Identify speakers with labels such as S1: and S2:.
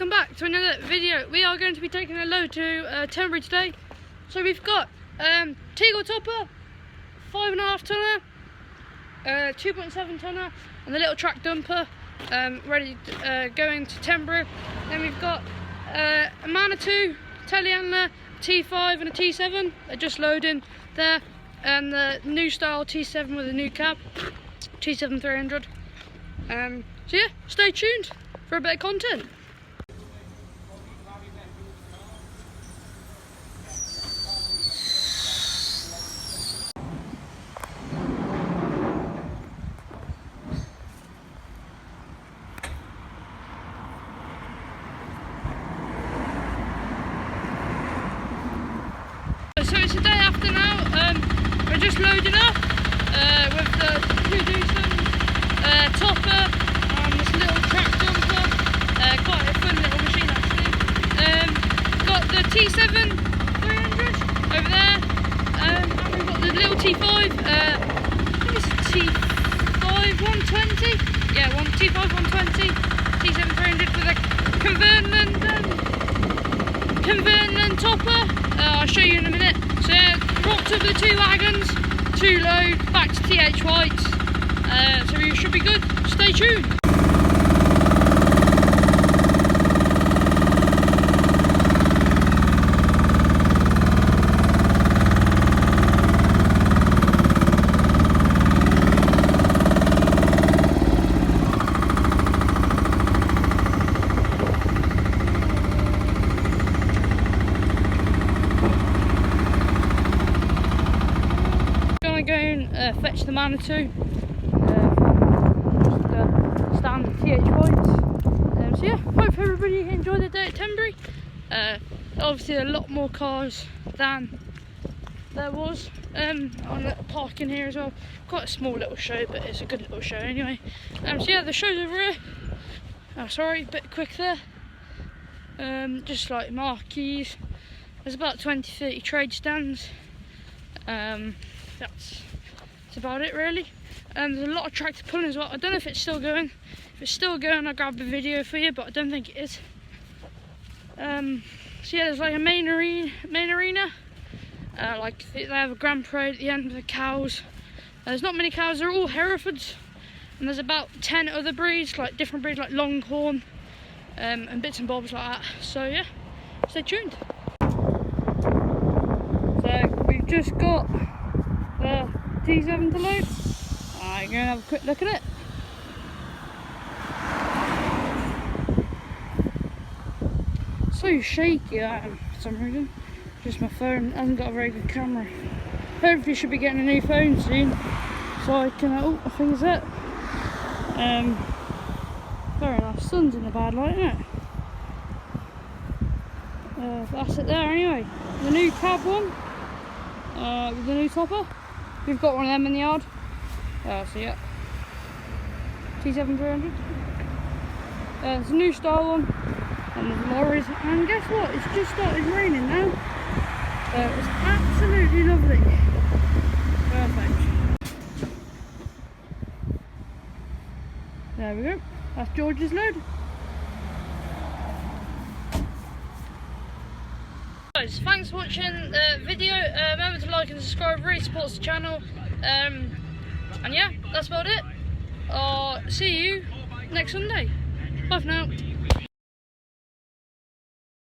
S1: welcome back to another video. We are going to be taking a load to Tenbury today. So we've got Teagle topper, 5.5 tonner, 2.7 tonner, and the little track dumper ready going to Tenbury. Then we've got a Manitou, telehandler, T5 and a T7. They're just loading there, and the new style T7 with a new cab, T7 300. So yeah, stay tuned for a bit of content. So it's the day after now. We're just loading up with the two Doosan topper and this little track dumper. Quite a fun little machine actually. Got the T7 300 over there, and we've got the little T5. I think it's T5 120. Yeah, T5 120, T7 300 with a Converland topper. I'll show you in a minute. So rocked up with the two wagons, two load, back to TH White's. So we should be good. Stay tuned. Go and fetch the Manitou, just standard TH Whites. So yeah, hope everybody enjoyed the day at Tenbury. Obviously a lot more cars than there was on the parking here as well. Quite a small little show, but it's a good little show anyway. So yeah, the show's over here. Oh, sorry, a bit quick there. Just like marquees. There's about 20-30 trade stands. That's about it really. There's a lot of tractor pulling as well. I don't know if it's still going. If it's still going, I'll grab a video for you, but I don't think it is. So yeah, there's like a main arena. Like they have a grand parade at the end with the cows. There's not many cows. They're all Herefords, and there's about 10 other breeds, like different breeds, like Longhorn, and bits and bobs like that. So yeah, stay tuned. So we've just got the T7 to load. I'm going to have a quick look at it. So shaky that for some reason. Just my phone hasn't got a very good camera. Hopefully should be getting a new phone soon, so I can, oh I think it's it. Fair enough, sun's in the bad light, isn't it? That's it there anyway. The new cab one, with the new topper. We've got one of them in the yard. So yeah, T7 300. There's a new style one, and there's lorries. And guess what? It's just started raining now. It's absolutely lovely. Perfect. There we go. That's George's load. Guys, thanks for watching the video. Remember to like and subscribe, really supports the channel. And yeah, that's about it. I'll see you next Sunday. Bye for now.